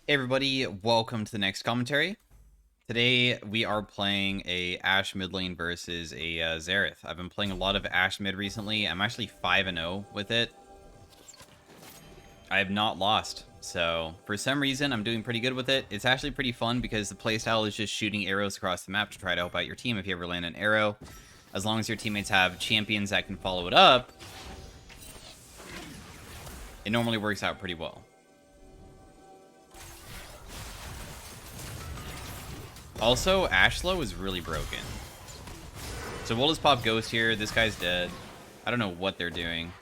Hey everybody, welcome to the next commentary. Today we are playing a ASHE mid lane versus a Xerath. I've been playing a lot of ASHE mid recently. I'm actually 5-0 with it. I have not lost, so for some reason I'm doing pretty good with it. It's actually pretty fun because the playstyle is just shooting arrows across the map to try to help out your team if you ever land an arrow. As long as your teammates have champions that can follow it up, it normally works out pretty well. Also, Ashlow is really broken. So we'll just pop Ghost here. This guy's dead. I don't know what they're doing.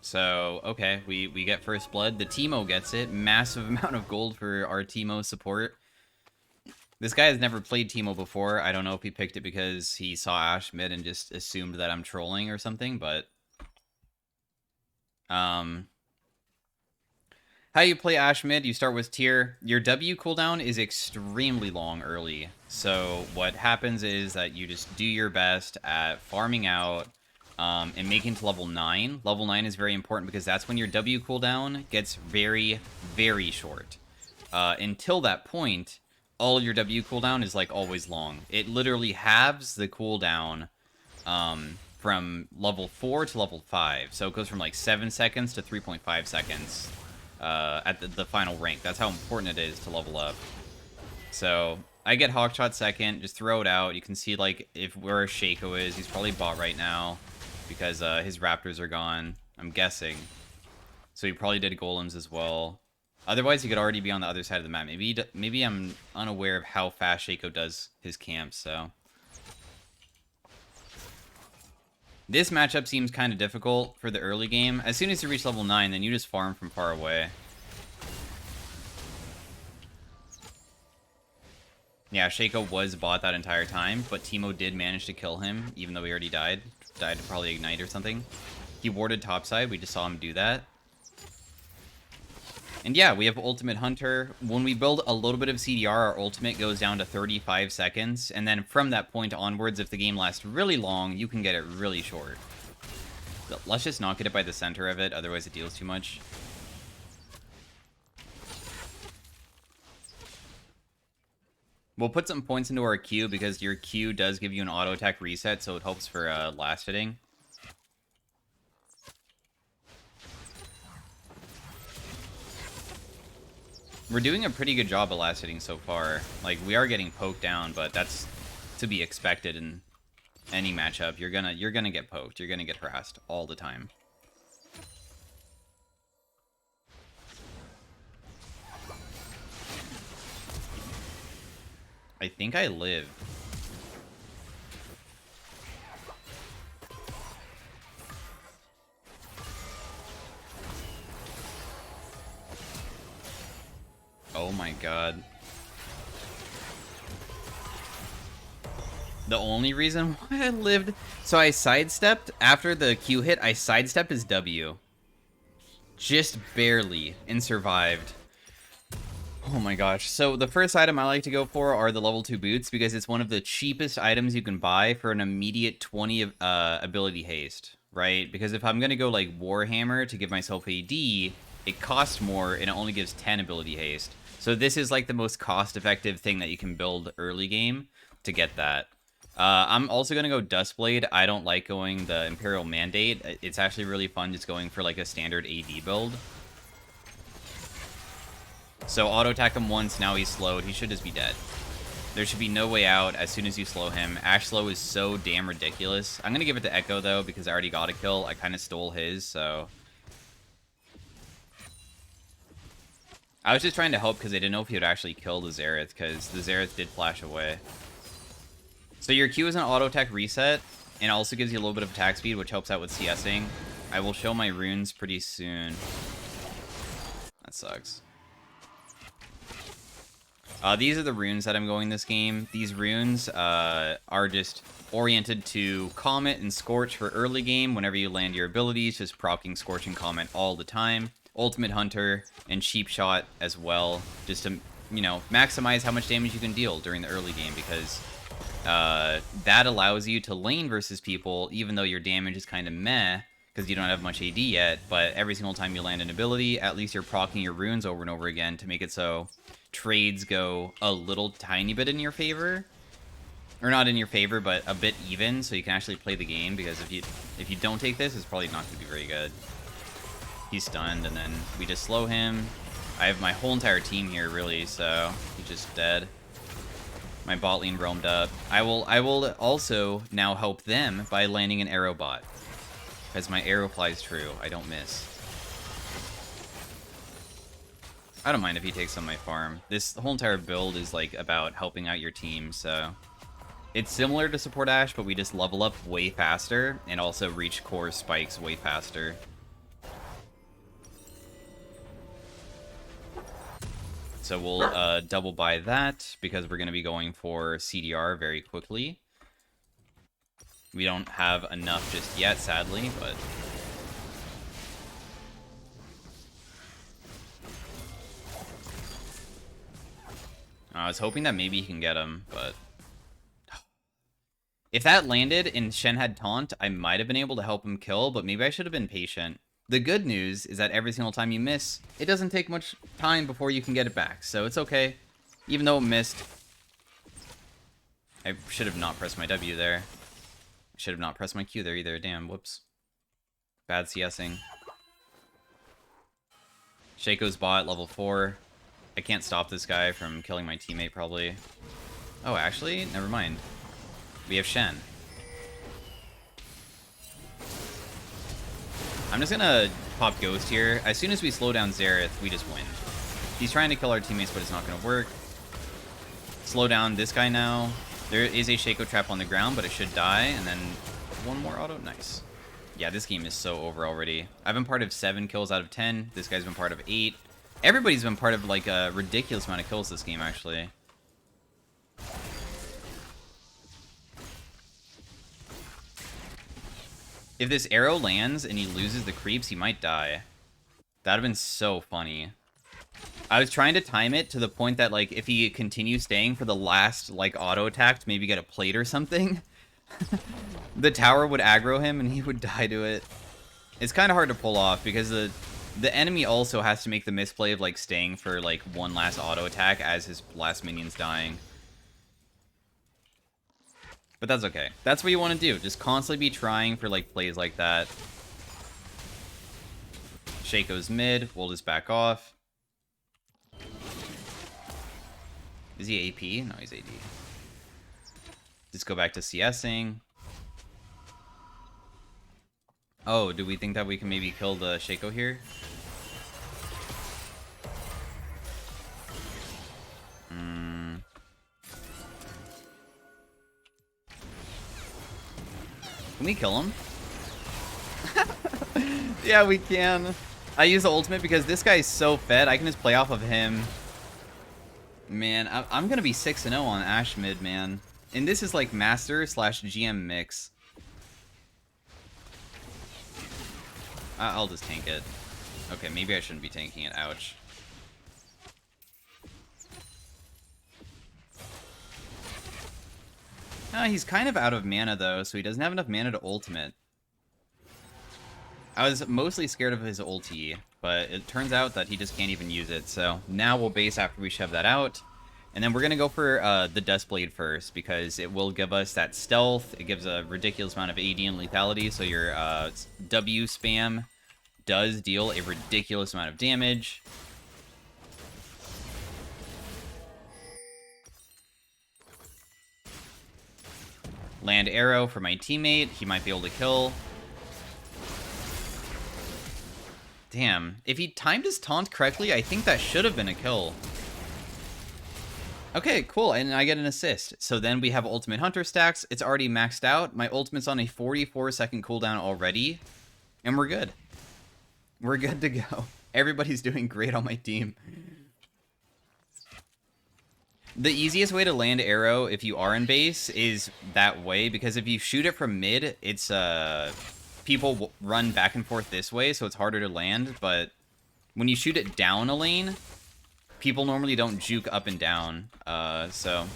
So, okay, we get first blood. The Teemo gets it. Massive amount of gold for our Teemo support. This guy has never played Teemo before. I don't know if he picked it because he saw ASHE mid and just assumed that I'm trolling or something, but... How you play ASHE mid, you start with tier. Your W cooldown is extremely long early. So what happens is that you just do your best at farming out and making to level 9. Level 9 is very important because that's when your W cooldown gets very, very short. Until that point, all your W cooldown is like always long. It literally halves the cooldown from level 4 to level 5. So it goes from like 7 seconds to 3.5 seconds. At the final rank. That's how important it is to level up. So I get Hawkshot second. Just throw it out. You can see like if where Shaco is. He's probably bot right now because his Raptors are gone. I'm guessing. So he probably did golems as well. Otherwise, he could already be on the other side of the map. Maybe I'm unaware of how fast Shaco does his camps. So this matchup seems kind of difficult for the early game. As soon as you reach level 9, then you just farm from far away. Yeah, Shaco was bot that entire time, but Teemo did manage to kill him, even though he already died. Died to probably Ignite or something. He warded topside, we just saw him do that. And yeah, we have Ultimate Hunter. When we build a little bit of CDR, our ultimate goes down to 35 seconds. And then from that point onwards, if the game lasts really long, you can get it really short. But let's just not get it by the center of it, otherwise it deals too much. We'll put some points into our Q because your Q does give you an auto attack reset, so it helps for last hitting. We're doing a pretty good job at last hitting so far. Like, we are getting poked down, but that's to be expected in any matchup. You're gonna get poked. You're gonna get harassed all the time. I think I live. Oh my god. The only reason why I lived... So I sidestepped. After the Q hit, I sidestepped his W. Just barely. And survived. Oh my gosh. So the first item I like to go for are the level 2 boots because it's one of the cheapest items you can buy for an immediate 20 ability haste, right? Because if I'm going to go like Warhammer to give myself AD, it costs more and it only gives 10 ability haste. So this is like the most cost-effective thing that you can build early game to get that. I'm also going to go Dustblade. I don't like going the Imperial Mandate. It's actually really fun just going for like a standard AD build. So auto-attack him once, now he's slowed. He should just be dead. There should be no way out as soon as you slow him. Ashlow is so damn ridiculous. I'm going to give it to Echo, though, because I already got a kill. I kind of stole his, so... I was just trying to help because I didn't know if he would actually kill the Xerath, because the Xerath did flash away. So your Q is an auto-attack reset, and also gives you a little bit of attack speed, which helps out with CSing. I will show my runes pretty soon. That sucks. These are the runes that I'm going this game. These runes are just oriented to Comet and Scorch for early game. Whenever you land your abilities, just proccing Scorch and Comet all the time. Ultimate Hunter and Cheap Shot as well, just to, you know, maximize how much damage you can deal during the early game, because that allows you to lane versus people, even though your damage is kind of meh, because you don't have much AD yet, but every single time you land an ability, at least you're proccing your runes over and over again to make it so trades go a little tiny bit in your favor. Or not in your favor, but a bit even, so you can actually play the game, because if you don't take this, it's probably not going to be very good. He's stunned, and then we just slow him. I have my whole entire team here, really, so he's just dead. My bot lane roamed up. I will also now help them by landing an arrow bot. Because my arrow flies true. I don't miss. I don't mind if he takes on my farm. This whole entire build is like about helping out your team, so... It's similar to support ASHE, but we just level up way faster and also reach core spikes way faster. So we'll double buy that because we're going to be going for CDR very quickly. We don't have enough just yet, sadly, but... I was hoping that maybe he can get him, but... If that landed and Shen had taunt, I might have been able to help him kill, but maybe I should have been patient. The good news is that every single time you miss, it doesn't take much time before you can get it back, so it's okay. Even though it missed. I should have not pressed my W there. I should have not pressed my Q there either. Damn, whoops. Bad CSing. Shaco's bot, level 4. I can't stop this guy from killing my teammate, probably. Oh, actually, never mind. We have Shen. I'm just gonna pop Ghost here. As soon as we slow down Xerath, we just win. He's trying to kill our teammates, but it's not gonna work. Slow down this guy now. There is a Shaco trap on the ground, but it should die, and then one more auto. Nice. Yeah, this game is so over already. I've been part of 7 kills out of 10. This guy's been part of 8. Everybody's been part of, like, a ridiculous amount of kills this game, actually. If this arrow lands and he loses the creeps, he might die. That would have been so funny. I was trying to time it to the point that, like, if he continues staying for the last, like, auto attack to maybe get a plate or something, the tower would aggro him and he would die to it. It's kind of hard to pull off because the enemy also has to make the misplay of, like, staying for, like, one last auto attack as his last minion's dying. But that's okay. That's what you want to do. Just constantly be trying for, like, plays like that. Shaco's mid. We'll just back off. Is he AP? No, he's AD. Just go back to CSing. Oh, do we think that we can maybe kill the Shaco here? Can we kill him? Yeah, we can. I use the ultimate because this guy is so fed. I can just play off of him. Man, I'm going to be 6-0 on ASHE mid, man. And this is like Master / GM mix. I'll just tank it. Okay, maybe I shouldn't be tanking it. Ouch. He's kind of out of mana, though, so he doesn't have enough mana to ultimate. I was mostly scared of his ulti, but it turns out that he just can't even use it. So now we'll base after we shove that out. And then we're going to go for the Duskblade first, because it will give us that stealth. It gives a ridiculous amount of AD and lethality, so your W spam does deal a ridiculous amount of damage. Land arrow for my teammate. He might be able to kill. Damn. If he timed his taunt correctly, I think that should have been a kill. Okay, cool. And I get an assist. So then we have ultimate hunter stacks. It's already maxed out. My ultimate's on a 44-second cooldown already. And we're good. We're good to go. Everybody's doing great on my team. The easiest way to land arrow if you are in base is that way, because if you shoot it from mid, it's people run back and forth this way, so it's harder to land. But when you shoot it down a lane, people normally don't juke up and down, so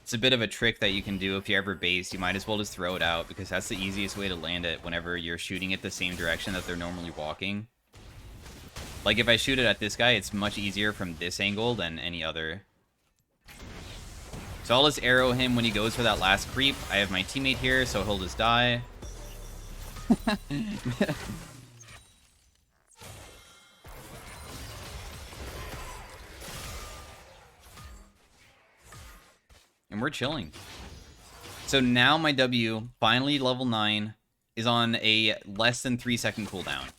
It's a bit of a trick that you can do if you're ever based. You might as well just throw it out, because that's the easiest way to land it whenever you're shooting it the same direction that they're normally walking. Like, if I shoot it at this guy, it's much easier from this angle than any other. So I'll just arrow him when he goes for that last creep. I have my teammate here, so he'll just die. And we're chilling. So now my W, finally level 9, is on a less than 3-second cooldown.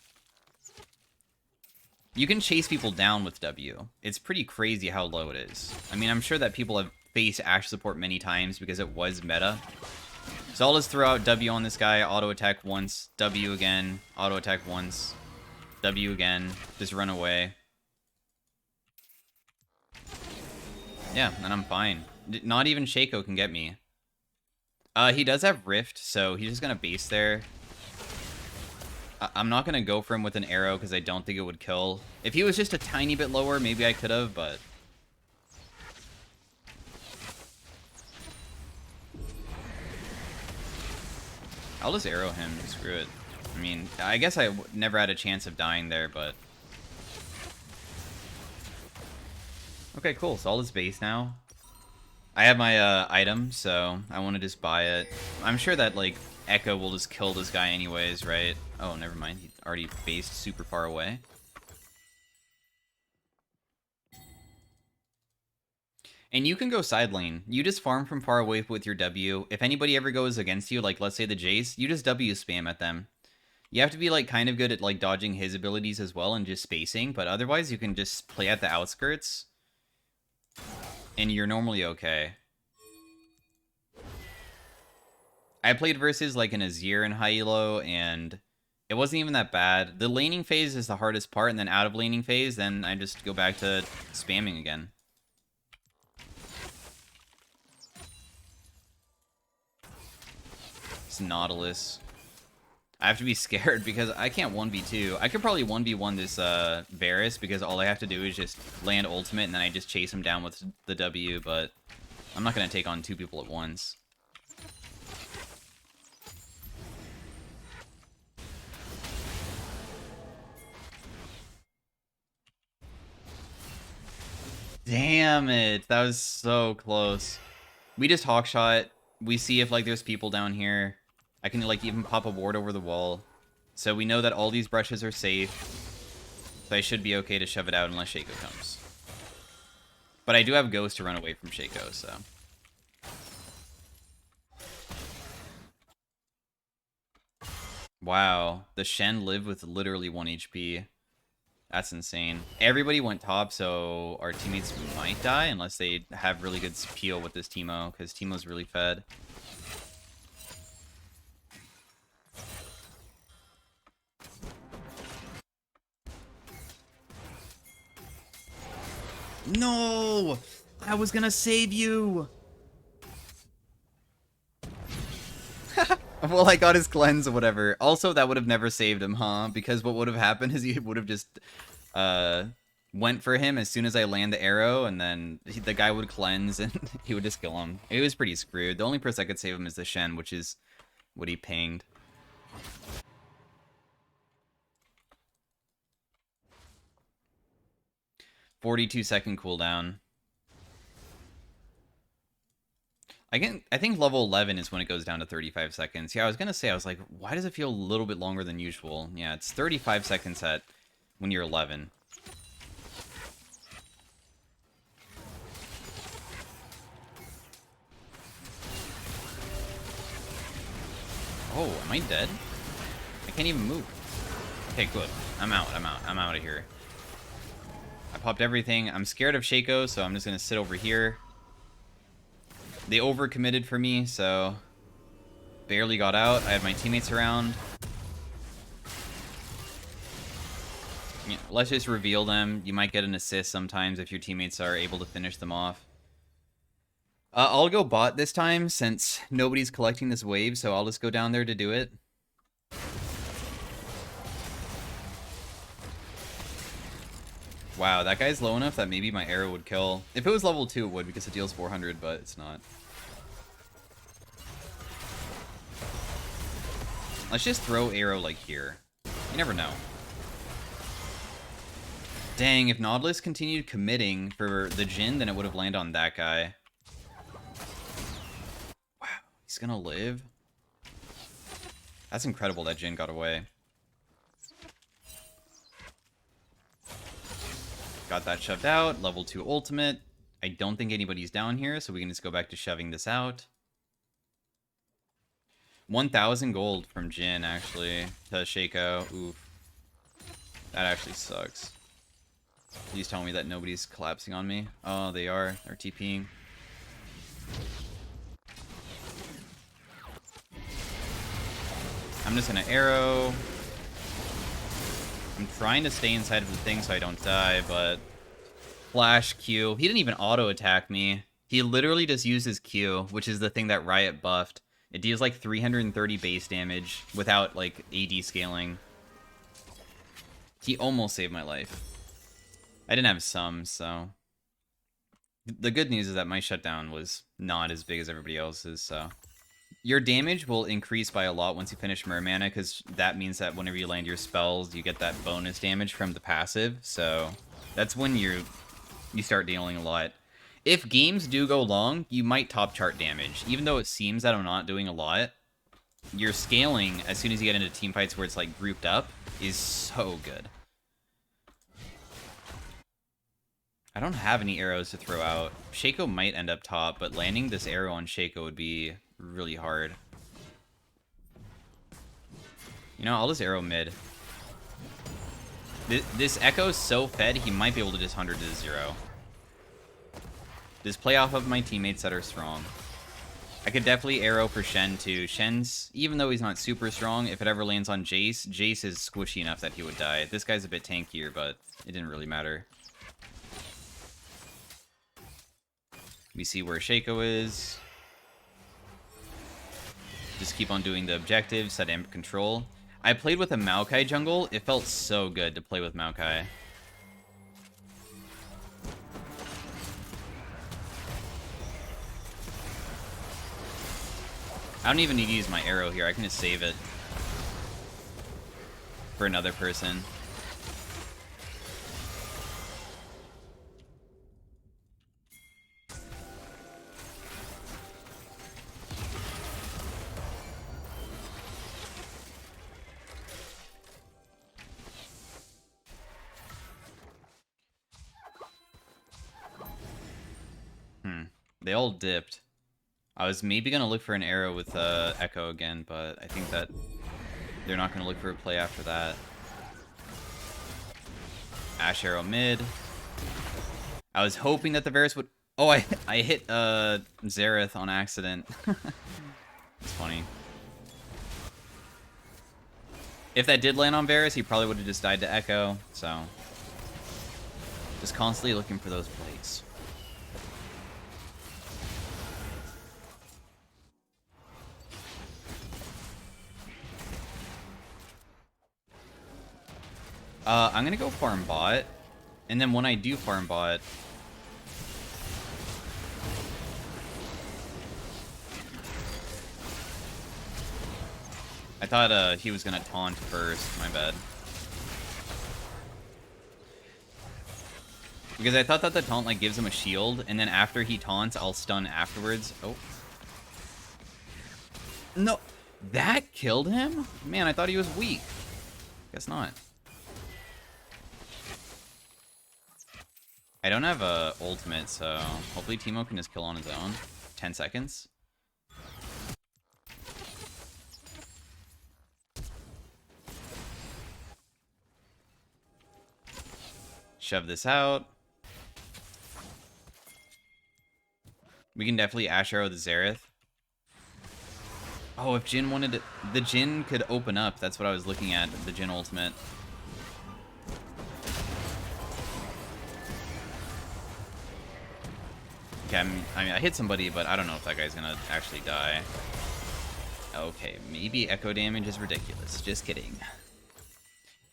You can chase people down with W. It's pretty crazy how low it is. I mean, I'm sure that people have faced ASHE support many times because it was meta. So I'll just throw out W on this guy, auto attack once, W again, auto attack once, W again, just run away. Yeah, and I'm fine. Not even Shaco can get me. He does have Rift, so he's just gonna base there. I'm not gonna go for him with an arrow because I don't think it would kill. If he was just a tiny bit lower, maybe I could have, but... I'll just arrow him, screw it. I mean, I guess I never had a chance of dying there, but... Okay, cool, so I'll just base now. I have my item, so I want to just buy it. I'm sure that, like, Echo will just kill this guy anyways, right? Oh, never mind. He already based super far away. And you can go side lane. You just farm from far away with your W. If anybody ever goes against you, like, let's say the Jace, you just W spam at them. You have to be, like, kind of good at, like, dodging his abilities as well and just spacing, but otherwise you can just play at the outskirts. And you're normally okay. I played versus like an Azir and high elo, and it wasn't even that bad. The laning phase is the hardest part, and then out of laning phase, then I just go back to spamming again. It's Nautilus. I have to be scared because I can't 1v2. I could probably 1v1 this Varus because all I have to do is just land ultimate and then I just chase him down with the W, but I'm not going to take on 2 people at once. Damn it. That was so close. We just hawkshot. We see if like there's people down here. I can like even pop a ward over the wall. So we know that all these brushes are safe. So I should be okay to shove it out unless Shaco comes. But I do have Ghost to run away from Shaco, so. Wow. The Shen lived with literally 1 HP. That's insane. Everybody went top, so our teammates might die unless they have really good peel with this Teemo, because Teemo's really fed. No! I was gonna save you! Well, I got his cleanse or whatever. Also, that would have never saved him, huh? Because what would have happened is he would have just went for him as soon as I land the arrow, and then the guy would cleanse, and he would just kill him. It was pretty screwed. The only person that could save him is the Shen, which is what he pinged. "42-second cooldown." I think level 11 is when it goes down to 35 seconds. Yeah, I was gonna say, I was like, why does it feel a little bit longer than usual? Yeah, it's 35 seconds at when you're 11. Oh, am I dead? I can't even move. Okay, good. I'm out of here. I popped everything. I'm scared of Shaco, so I'm just gonna sit over here. They overcommitted for me, so barely got out. I had my teammates around. Yeah, let's just reveal them. You might get an assist sometimes if your teammates are able to finish them off. I'll go bot this time since nobody's collecting this wave, so I'll just go down there to do it. Wow, that guy's low enough that maybe my arrow would kill. If it was level 2, it would because it deals 400, but it's not. Let's just throw arrow like here. You never know. Dang, if Nautilus continued committing for the Jhin, then it would have landed on that guy. Wow, he's gonna live? That's incredible that Jhin got away. Got that shoved out. Level 2 ultimate. I don't think anybody's down here, so we can just go back to shoving this out. 1,000 gold from Jhin, actually, to Shaco. Oof. That actually sucks. Please tell me that nobody's collapsing on me. Oh, they are. They're TPing. I'm just gonna arrow. I'm trying to stay inside of the thing so I don't die, but... Flash Q. He didn't even auto-attack me. He literally just used his Q, which is the thing that Riot buffed. It deals like 330 base damage without, like, AD scaling. He almost saved my life. I didn't have some, so... The good news is that my shutdown was not as big as everybody else's, so... Your damage will increase by a lot once you finish Mermana, because that means that whenever you land your spells, you get that bonus damage from the passive, so... That's when you start dealing a lot. If games do go long, you might top chart damage. Even though it seems that I'm not doing a lot, your scaling, as soon as you get into team fights where it's like grouped up, is so good. I don't have any arrows to throw out. Shaco might end up top, but landing this arrow on Shaco would be really hard. You know, I'll just arrow mid. This Echo's so fed, he might be able to just 100 to 0. Just play off of my teammates that are strong. I could definitely arrow for Shen too. Shen's, even though he's not super strong, if it ever lands on Jace, Jace is squishy enough that he would die. This guy's a bit tankier, but it didn't really matter. We see where Shaco is. Just keep on doing the objectives, set amp control. I played with a Maokai jungle. It felt so good to play with Maokai. I don't even need to use my arrow here. I can just save it for another person. They all dipped. I was maybe going to look for an arrow with Echo again, but I think that they're not going to look for a play after that. Ashe arrow mid. I was hoping that the Varus would... Oh, I hit Xerath on accident. It's funny. If that did land on Varus, he probably would have just died to Echo, so... Just constantly looking for those plays. I'm gonna go farm bot, and then when I do farm bot, I thought he was gonna taunt first. My bad. Because I thought that the taunt like gives him a shield, and then after he taunts, I'll stun afterwards. Oh. No, that killed him? Man, I thought he was weak. Guess not. I don't have a ultimate, so hopefully Teemo can just kill on his own. 10 seconds. Shove this out. We can definitely Ashe arrow the Xerath. Oh, if Jhin wanted to... The Jhin could open up. That's what I was looking at, the Jhin ultimate. Okay, I mean, I hit somebody, but I don't know if that guy's gonna actually die. Okay, maybe echo damage is ridiculous. Just kidding.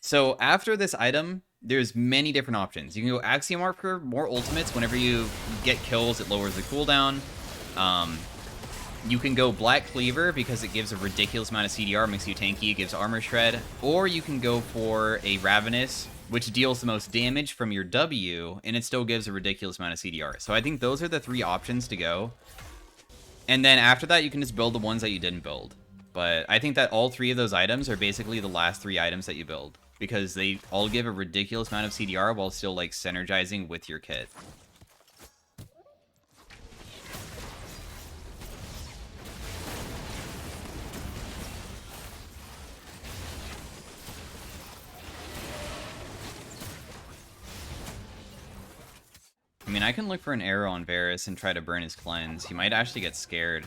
So after this item, there's many different options. You can go Axiom Arc for more ultimates. Whenever you get kills, it lowers the cooldown. You can go Black Cleaver because it gives a ridiculous amount of CDR, makes you tanky, gives armor shred. Or you can go for a Ravenous, which deals the most damage from your W, and it still gives a ridiculous amount of CDR. So I think those are the 3 options to go. And then after that, you can just build the ones that you didn't build. But I think that all 3 of those items are basically the last 3 items that you build, because they all give a ridiculous amount of CDR while still, like, synergizing with your kit. I mean, I can look for an arrow on Varus and try to burn his cleanse. He might actually get scared.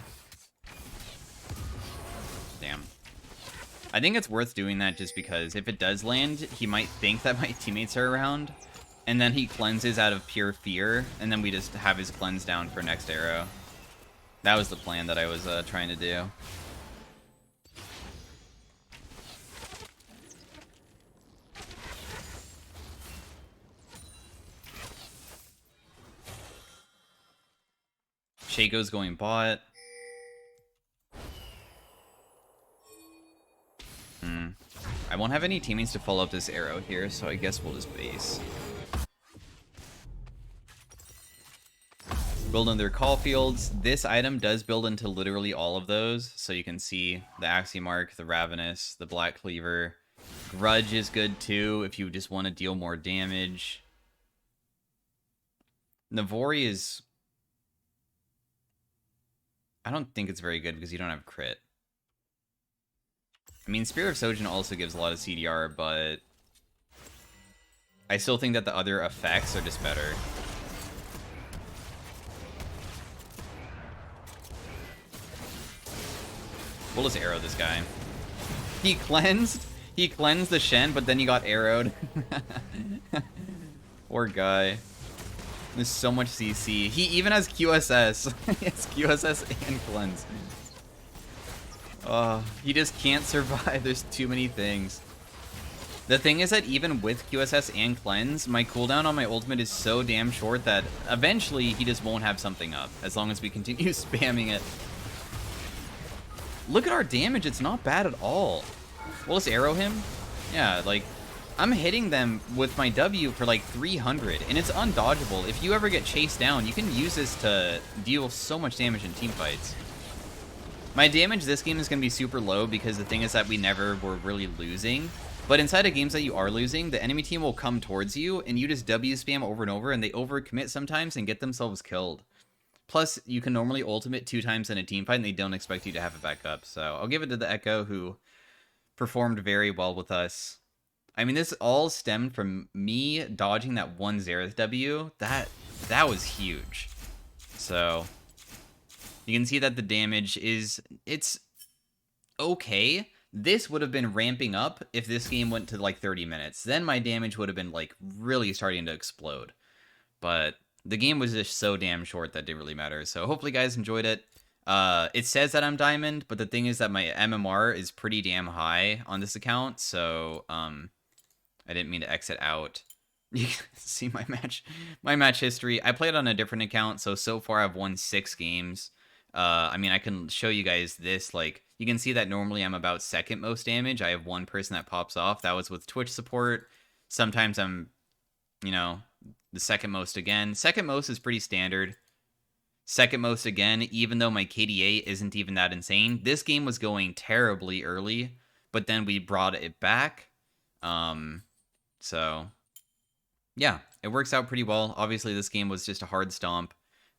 Damn. I think it's worth doing that just because if it does land, he might think that my teammates are around, and then he cleanses out of pure fear, and then we just have his cleanse down for next arrow. That was the plan that I was trying to do. Shaco's going bot. I won't have any teammates to follow up this arrow here, so I guess we'll just base. Build in their call fields. This item does build into literally all of those, so you can see the Axiomark, the Ravenous, the Black Cleaver. Grudge is good too if you just want to deal more damage. Navori is... I don't think it's very good because you don't have crit. I mean, Spear of Sojin also gives a lot of CDR, but I still think that the other effects are just better. We'll just arrow this guy. He cleansed the Shen, but then he got arrowed. Poor guy. There's so much CC. He even has QSS. He has QSS and cleanse. Oh, he just can't survive. There's too many things. The thing is that even with QSS and cleanse, my cooldown on my ultimate is so damn short that eventually he just won't have something up, as long as we continue spamming it. Look at our damage. It's not bad at all. We'll just arrow him. Yeah, like, I'm hitting them with my W for like 300, and it's undodgeable. If you ever get chased down, you can use this to deal so much damage in team fights. My damage this game is going to be super low because the thing is that we never were really losing. But inside of games that you are losing, the enemy team will come towards you, and you just W spam over and over, and they overcommit sometimes and get themselves killed. Plus, you can normally ultimate 2 times in a team fight, and they don't expect you to have it back up. So I'll give it to the Echo, who performed very well with us. I mean, this all stemmed from me dodging that one Xerath W. That was huge. So you can see that the damage it's okay. This would have been ramping up if this game went to like 30 minutes. Then my damage would have been like really starting to explode. But the game was just so damn short that it didn't really matter. So hopefully you guys enjoyed it. It says that I'm diamond, but the thing is that my MMR is pretty damn high on this account. So I didn't mean to exit out. You can see my match history. I played on a different account, so far I've won 6 games. I mean, I can show you guys this. Like, you can see that normally I'm about second most damage. I have one person that pops off. That was with Twitch support. Sometimes I'm, you know, the second most again. Second most is pretty standard. Second most again, even though my KDA isn't even that insane. This game was going terribly early, but then we brought it back. So yeah, it works out pretty well. Obviously, this game was just a hard stomp.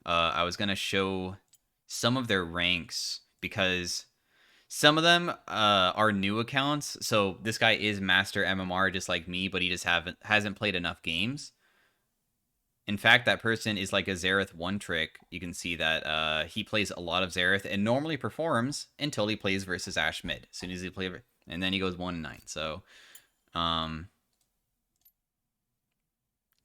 I was going to show some of their ranks because some of them are new accounts. So this guy is Master MMR just like me, but he just hasn't played enough games. In fact, that person is like a Xerath one trick. You can see that he plays a lot of Xerath and normally performs until he plays versus ASHE mid. As soon as he plays, and then he goes 1-9. So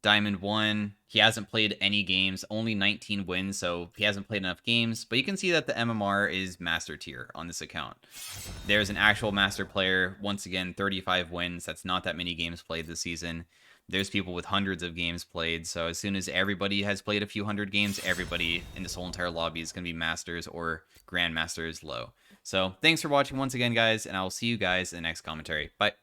Diamond 1, he hasn't played any games, only 19 wins, so he hasn't played enough games. But you can see that the MMR is master tier on this account. There's an actual master player, once again, 35 wins. That's not that many games played this season. There's people with hundreds of games played. So as soon as everybody has played a few hundred games, everybody in this whole entire lobby is going to be masters or grandmasters low. So thanks for watching once again, guys, and I will see you guys in the next commentary. Bye.